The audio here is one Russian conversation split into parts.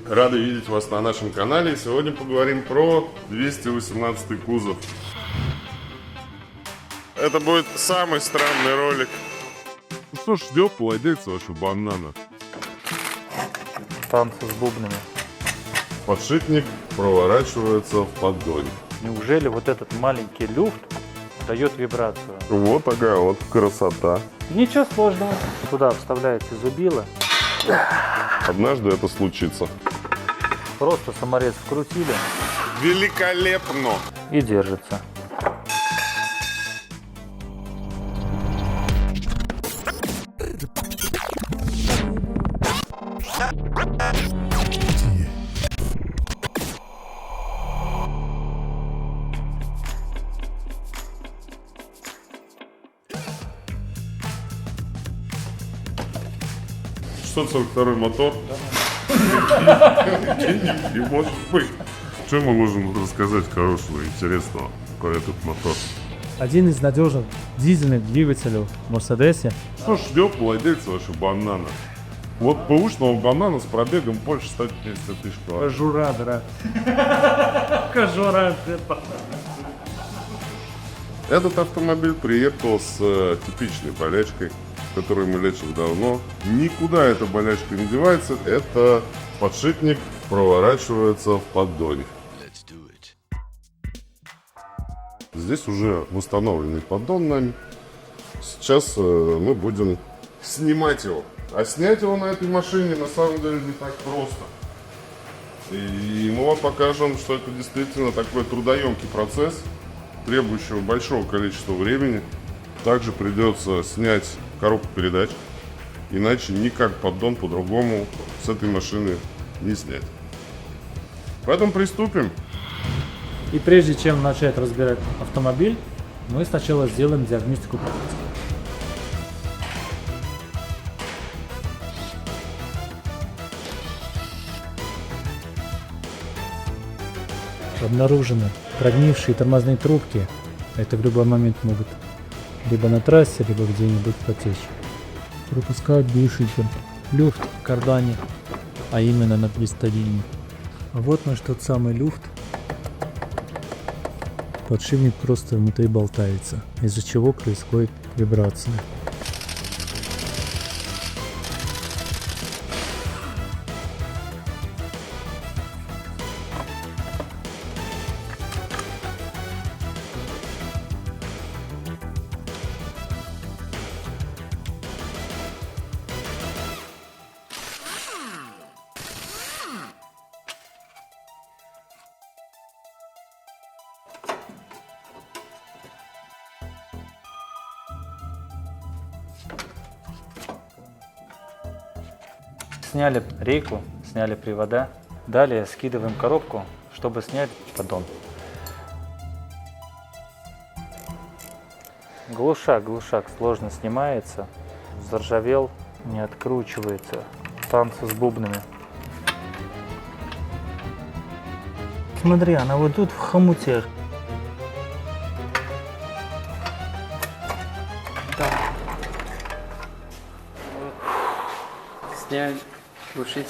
Рады видеть вас на нашем канале. Сегодня поговорим про 218 кузов. Это будет самый странный ролик. Ну что ж, ждет владельца вашего банана. Танцы с бубнами. Подшипник проворачивается в поддоне. Неужели вот этот маленький люфт дает вибрацию? Вот такая вот красота. Ничего сложного. Туда вставляете зубило. Однажды это случится. Просто саморез вкрутили Великолепно! и держится. «642 мотор. Не может быть. Что мы можем рассказать хорошего, интересного про этот мотор? Один из надежных дизельных двигателей в Мерседесе. Что ж, ждет владельца вашего банана? Вот бэушного банана с пробегом больше 150 тысяч километров. Кожура, брат. Кожура. Этот автомобиль приехал с типичной болячкой, которую мы лечим давно. Никуда эта болячка не девается. Это подшипник проворачивается в поддоне. Здесь уже установленный поддон нами. Сейчас мы будем снимать его. А снять его на этой машине на самом деле не так просто. И мы вам покажем, что это действительно такой трудоемкий процесс, требующего большого количества времени. Также придется снять коробку передач, иначе никак поддон по-другому с этой машины не снять. Поэтому приступим. И прежде чем начать разбирать автомобиль, мы сначала сделаем диагностику покрытия. Обнаружены прогнившие тормозные трубки. Это в любой момент могут либо на трассе, либо где-нибудь потечь. Пропускать глушитель. Люфт в кардане, а именно на крестовине. А вот наш тот самый люфт. Подшипник просто внутри болтается, из-за чего происходит вибрация. Сняли рейку, сняли привода. Далее скидываем коробку, чтобы снять поддон. Глушак сложно снимается. Заржавел, не откручивается. Танцы с бубнами. Смотри, она вот тут в хомуте.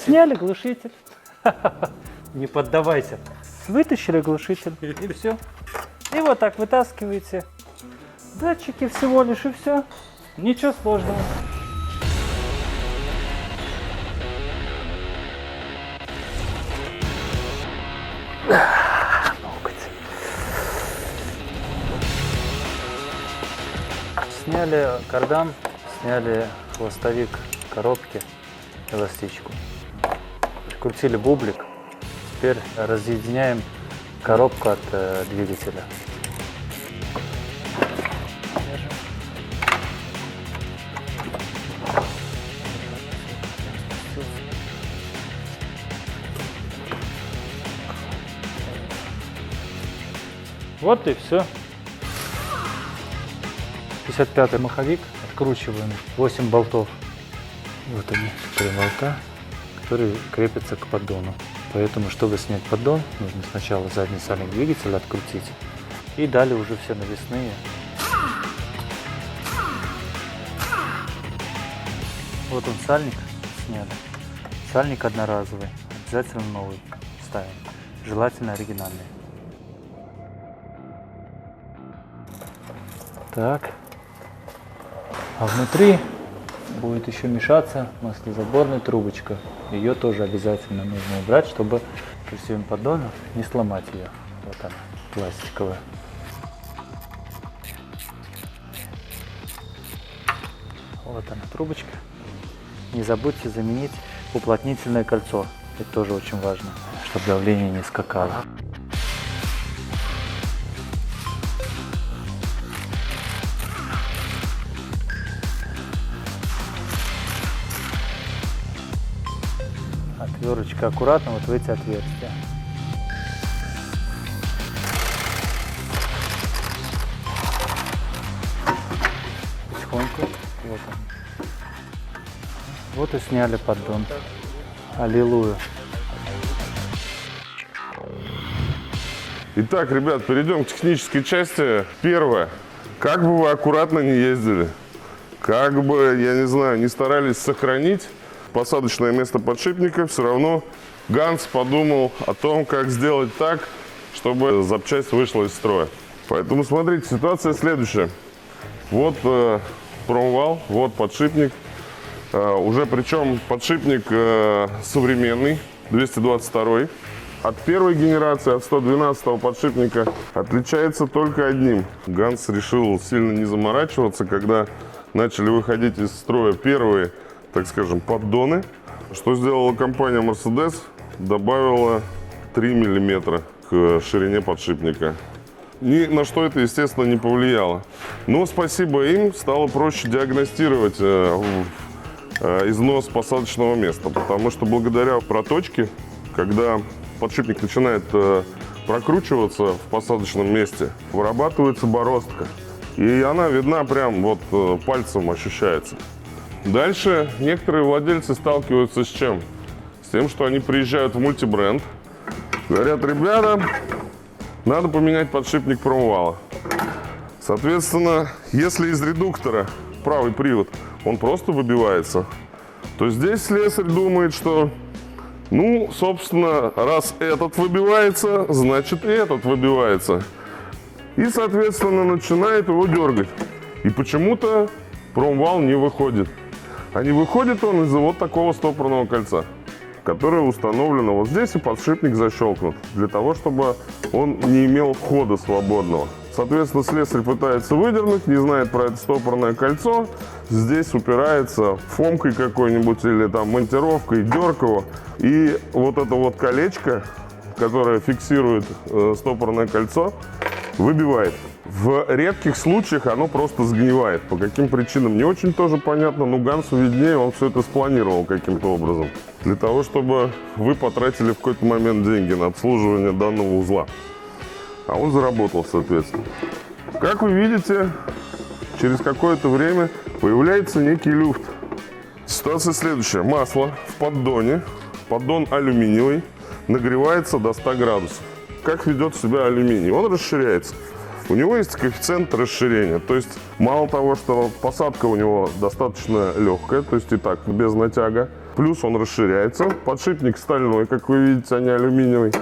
Сняли глушитель. Не поддавайся. Вытащили глушитель и все. И вот так вытаскиваете. Датчики всего лишь и все. Ничего сложного. Сняли кардан, сняли хвостовик коробки, эластичку. Крутили бублик. Теперь разъединяем коробку от двигателя. Вот и все. 55-й маховик. Откручиваем 8 болтов. Вот они, 3 болта, которые крепятся к поддону. Поэтому, чтобы снять поддон, нужно сначала задний сальник двигателя открутить. И далее уже все навесные. Вот он сальник сняли. Сальник одноразовый. обязательно новый ставим. Желательно оригинальный. Так. А внутри будет еще мешаться маслозаборная трубочка. Ее тоже обязательно нужно убрать, чтобы при всем поддону не сломать ее. Вот она, пластиковая. Вот она, трубочка. Не забудьте заменить уплотнительное кольцо. Это тоже очень важно, чтобы давление не скакало. Отверточка аккуратно вот в эти отверстия. Потихоньку. Вот он. Вот и сняли поддон. Аллилуйя. Итак, ребят, перейдем к технической части. Первое. Как бы вы аккуратно не ездили, как бы, я не знаю, не старались сохранить посадочное место подшипника, все равно Ганс подумал о том, как сделать так, чтобы запчасть вышла из строя. Поэтому смотрите, ситуация следующая. Вот промвал, вот подшипник. Уже причем подшипник современный, 222. От первой генерации, от 112 подшипника отличается только одним. Ганс решил сильно не заморачиваться, когда начали выходить из строя первые, так скажем, поддоны. Что сделала компания Mercedes? Добавила 3 мм к ширине подшипника. Ни на что это, естественно, не повлияло. Но спасибо им стало проще диагностировать износ посадочного места, потому что благодаря проточке, когда подшипник начинает прокручиваться в посадочном месте, вырабатывается бороздка. И она видна прям вот пальцем ощущается. Дальше некоторые владельцы сталкиваются с чем? С тем, что они приезжают в мультибренд, говорят: ребята, надо поменять подшипник промвала. Соответственно, если из редуктора правый привод, он просто выбивается, то здесь слесарь думает, что, ну, собственно, раз этот выбивается, значит и этот выбивается. И, соответственно, начинает его дергать. И почему-то промвал не выходит. А не выходит он из-за вот такого стопорного кольца, которое установлено вот здесь, и подшипник защелкнут, для того, чтобы он не имел хода свободного. Соответственно, слесарь пытается выдернуть, не знает про это стопорное кольцо, здесь упирается фомкой какой-нибудь или там монтировкой, дерг его, и вот это вот колечко, которое фиксирует стопорное кольцо, выбивает. В редких случаях оно просто сгнивает. По каким причинам не очень тоже понятно, но Гансу виднее, он все это спланировал каким-то образом. Для того, чтобы вы потратили в какой-то момент деньги на обслуживание данного узла. А он заработал, соответственно. Как вы видите, через какое-то время появляется некий люфт. Ситуация следующая. Масло в поддоне, поддон алюминиевый, нагревается до 100 градусов. Как ведет себя алюминий? Он расширяется. У него есть коэффициент расширения. То есть мало того, что посадка у него достаточно легкая, то есть и так без натяга, плюс он расширяется. Подшипник стальной, как вы видите, а не алюминиевый.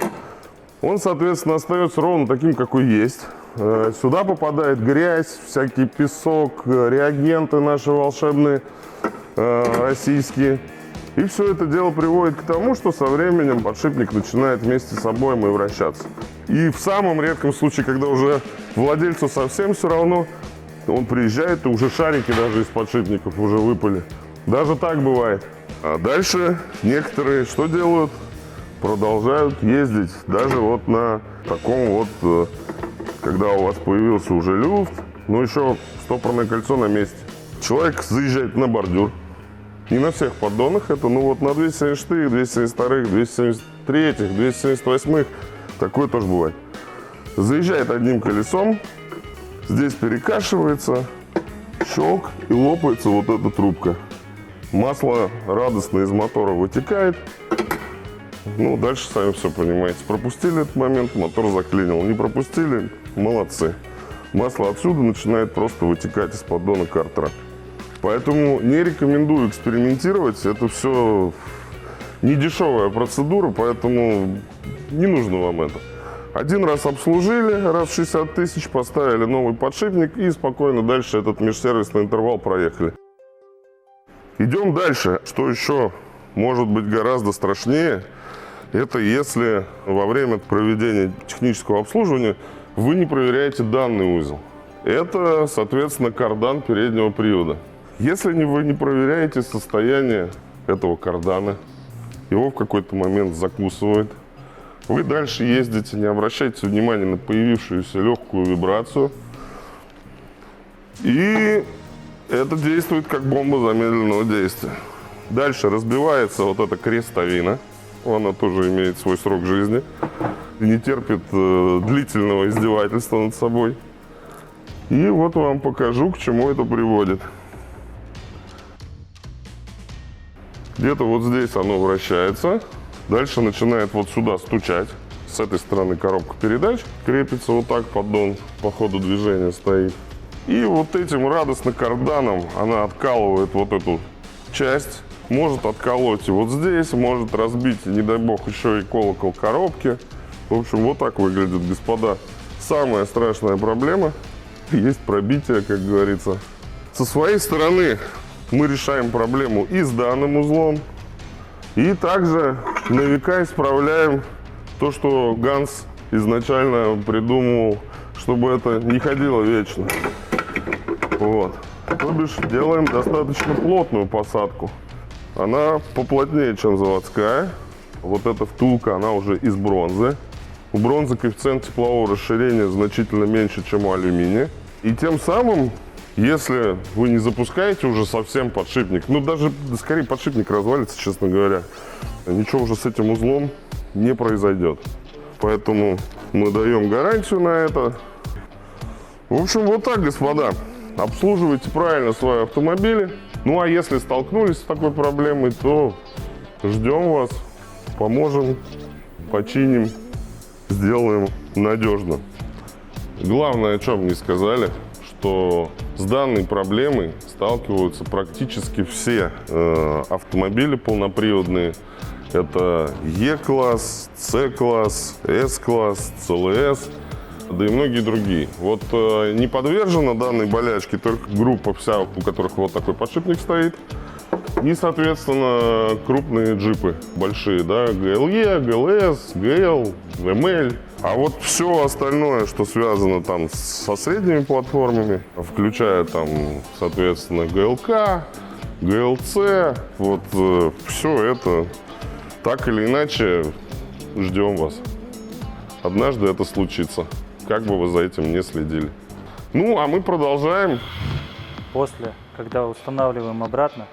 Он, соответственно, остается ровно таким, какой есть. Сюда попадает грязь, всякий песок, реагенты наши волшебные, российские. И все это дело приводит к тому, что со временем подшипник начинает вместе с обоим и вращаться. И в самом редком случае, когда уже владельцу совсем все равно, он приезжает, и уже шарики даже из подшипников уже выпали. Даже так бывает. А дальше некоторые что делают? Продолжают ездить. Даже вот на таком вот, когда у вас появился уже люфт, но еще стопорное кольцо на месте. Человек заезжает на бордюр. Не на всех поддонах это, ну вот на 276, 272, 273, 278, такое тоже бывает. Заезжает одним колесом, здесь перекашивается, щелк, и лопается вот эта трубка. Масло радостно из мотора вытекает. Ну, дальше сами все понимаете. Пропустили этот момент, мотор заклинил. Не пропустили, молодцы. Масло отсюда начинает просто вытекать из поддона картера. Поэтому не рекомендую экспериментировать. Это все не дешевая процедура, поэтому не нужно вам это. Один раз обслужили, раз в 60 тысяч, поставили новый подшипник и спокойно дальше этот межсервисный интервал проехали. Идем дальше. Что еще может быть гораздо страшнее, это если во время проведения технического обслуживания вы не проверяете данный узел. Это, соответственно, кардан переднего привода. Если вы не проверяете состояние этого кардана, его в какой-то момент закусывает, вы дальше ездите, не обращайте внимания на появившуюся легкую вибрацию. И это действует как бомба замедленного действия. Дальше разбивается вот эта крестовина. Она тоже имеет свой срок жизни. И не терпит длительного издевательства над собой. И вот вам покажу, к чему это приводит. Где-то вот здесь оно вращается. Дальше начинает вот сюда стучать. С этой стороны коробка передач крепится вот так, поддон по ходу движения стоит. И вот этим радостно карданом она откалывает вот эту часть. Может отколоть и вот здесь, может разбить, не дай бог, еще и колокол коробки. В общем, вот так выглядит, господа. Самая страшная проблема есть пробитие, как говорится. Со своей стороны мы решаем проблему и с данным узлом, и также на века исправляем то, что Ганс изначально придумал, чтобы это не ходило вечно. Вот. То бишь делаем достаточно плотную посадку. Она поплотнее, чем заводская. Вот эта втулка, она уже из бронзы. У бронзы коэффициент теплового расширения значительно меньше, чем у алюминия. И тем самым, если вы не запускаете уже совсем подшипник, ну даже скорее подшипник развалится, честно говоря, ничего уже с этим узлом не произойдет. Поэтому мы даем гарантию на это. В общем, вот так, господа. Обслуживайте правильно свои автомобили. Ну а если столкнулись с такой проблемой, то ждем вас, поможем, починим, сделаем надежно. Главное, о чем не сказали, что с данной проблемой сталкиваются практически все автомобили полноприводные. Это Е-класс, С-класс, С-класс, ЦЛС, да и многие другие. Вот не подвержена данной болячке только группа вся, у которых вот такой подшипник стоит. И, соответственно, крупные джипы большие, да, ГЛЕ, ГЛС, ГЛ, МЛ. А вот все остальное, что связано там со средними платформами, включая там, соответственно, ГЛК, ГЛЦ, вот все это так или иначе ждем вас. Однажды это случится, как бы вы за этим не следили. Ну, а мы продолжаем. После, когда устанавливаем обратно,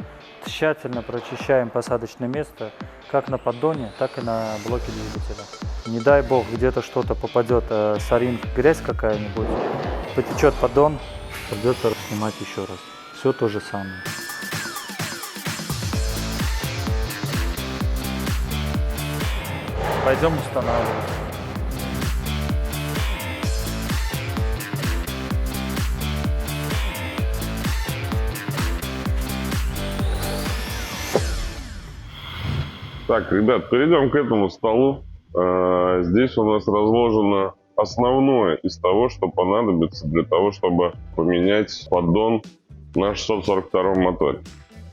тщательно прочищаем посадочное место как на поддоне, так и на блоке двигателя. Не дай бог, где-то что-то попадет, соринг, грязь какая-нибудь, потечет поддон, придется снимать еще раз. Все то же самое. Пойдем устанавливать. Так, ребят, перейдем к этому столу. Здесь у нас разложено основное из того, что понадобится для того, чтобы поменять поддон на 642 моторе.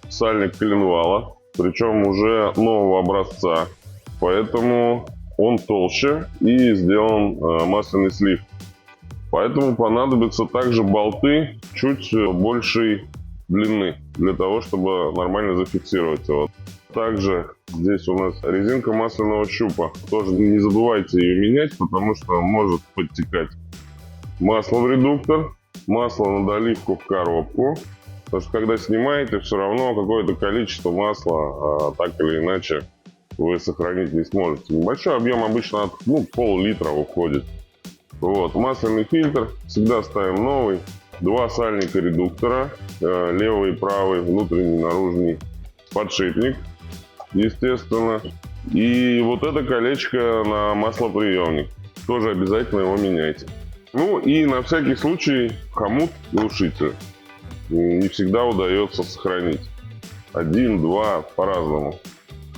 Сальник коленвала, причем уже нового образца, поэтому он толще и сделан масляный слив. Поэтому понадобятся также болты чуть большей длины, для того, чтобы нормально зафиксировать его. Также здесь у нас резинка масляного щупа. Тоже не забывайте ее менять, потому что может подтекать масло в редуктор, масло на доливку в коробку. Потому что когда снимаете, все равно какое-то количество масла так или иначе вы сохранить не сможете. Небольшой объем обычно от пол-литра уходит. Вот. Масляный фильтр всегда ставим новый. 2 сальника редуктора, левый и правый, внутренний, наружный, подшипник, естественно. И вот это колечко на маслоприемник. Тоже обязательно его меняйте. Ну и на всякий случай хомут глушитель. Не всегда удается сохранить. 1, 2, по-разному.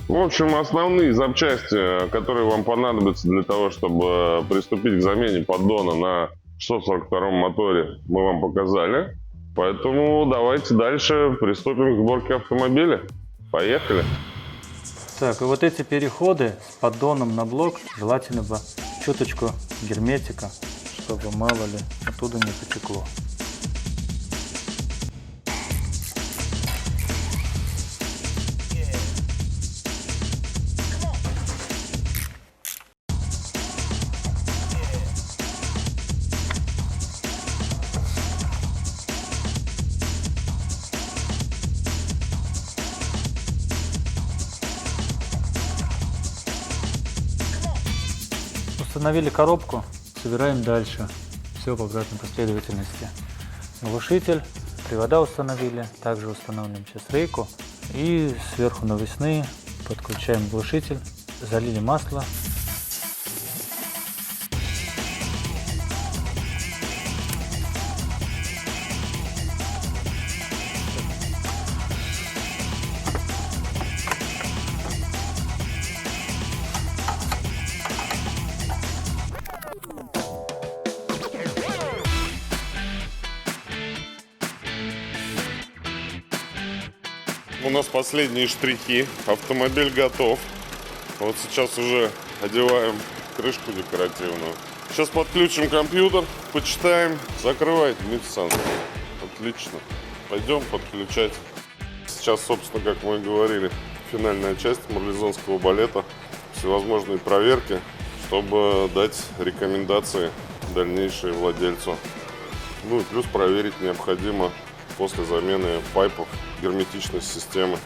В общем, основные запчасти, которые вам понадобятся для того, чтобы приступить к замене поддона на 642 моторе, мы вам показали. Поэтому давайте дальше приступим к сборке автомобиля. Поехали! Так, и вот эти переходы с поддоном на блок желательно бы чуточку герметика, чтобы мало ли оттуда не потекло. Установили коробку, собираем дальше. Все по обратной последовательности. Глушитель, привода установили, также устанавливаем сейчас рейку. И сверху навесные подключаем глушитель, залили масло. У нас последние штрихи. Автомобиль готов. Вот сейчас уже одеваем крышку декоративную. Сейчас подключим компьютер, почитаем. Закрывает Дмитрий Александрович. Отлично. Пойдем подключать. Сейчас, собственно, как мы и говорили, финальная часть марлезонского балета. Всевозможные проверки, чтобы дать рекомендации дальнейшие владельцу. Ну и плюс проверить необходимо после замены пайпов герметичность системы.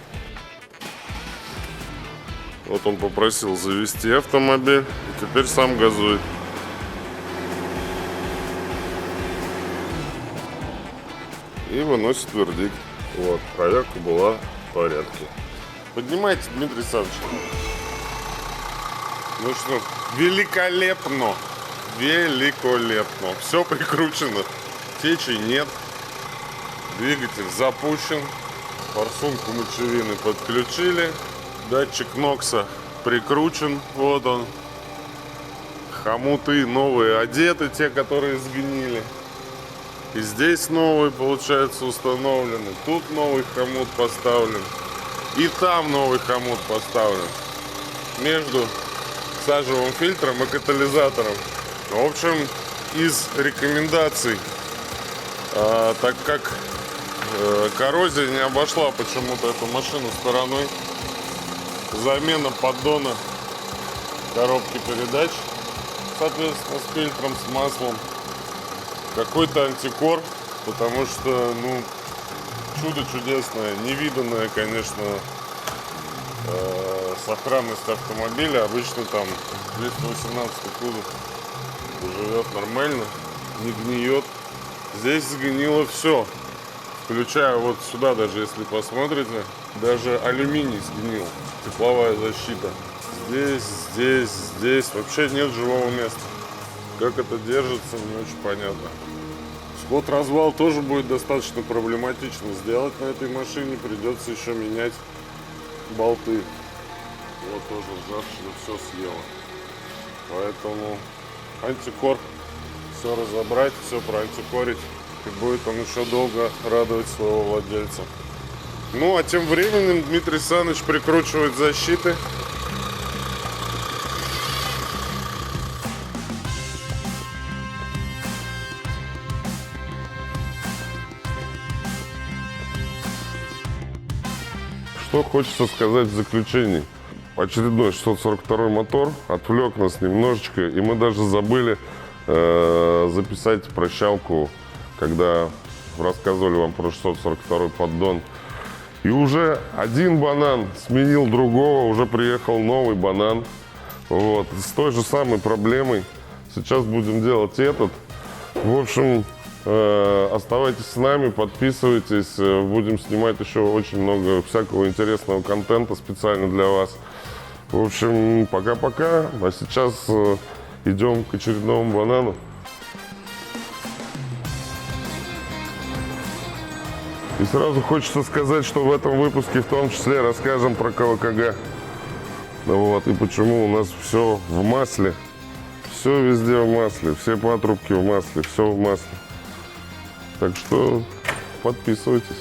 Вот он попросил завести автомобиль и теперь сам газует. И выносит вердикт. Вот, проверка была в порядке. Поднимайте, Дмитрий Александрович. Ну что, великолепно. Великолепно. Все прикручено. Течей нет. Двигатель запущен. Форсунку мочевины подключили. Датчик Нокса прикручен. Вот он. Хомуты новые одеты, те, которые сгнили. И здесь новый, получается, установлены. Тут новый хомут поставлен. И там новый хомут поставлен. Между сажевым фильтром и катализатором. В общем, из рекомендаций, так как коррозия не обошла почему-то эту машину стороной, замена поддона коробки передач, соответственно, с фильтром, с маслом, какой-то антикор, потому что, ну, чудо чудесное, невиданное, конечно, сохранность автомобиля. Обычно там 218 кузов живет нормально, не гниет. Здесь сгнило все, включая вот сюда, даже если посмотрите, даже алюминий сгнил, тепловая защита. Здесь вообще нет живого места. Как это держится, не очень понятно. Сход-развал тоже будет достаточно проблематично сделать на этой машине. Придется еще менять болты. Вот тоже ржавчина все съела. Поэтому антикор, все разобрать, все проантикорить. И будет он еще долго радовать своего владельца. Ну а тем временем Дмитрий Александрович прикручивает защиты. Что хочется сказать в заключении. Очередной 642 мотор отвлек нас немножечко, и мы даже забыли записать прощалку, когда рассказывали вам про 642 поддон. И уже один банан сменил другого, уже приехал новый банан. Вот, с той же самой проблемой. Сейчас будем делать этот. В общем, оставайтесь с нами, подписывайтесь. Будем снимать еще очень много всякого интересного контента специально для вас. В общем, пока-пока. А сейчас идем к очередному банану. И сразу хочется сказать, что в этом выпуске в том числе расскажем про КВКГ. Вот, и почему у нас все в масле. Все везде в масле, все патрубки в масле, все в масле. Так что подписывайтесь.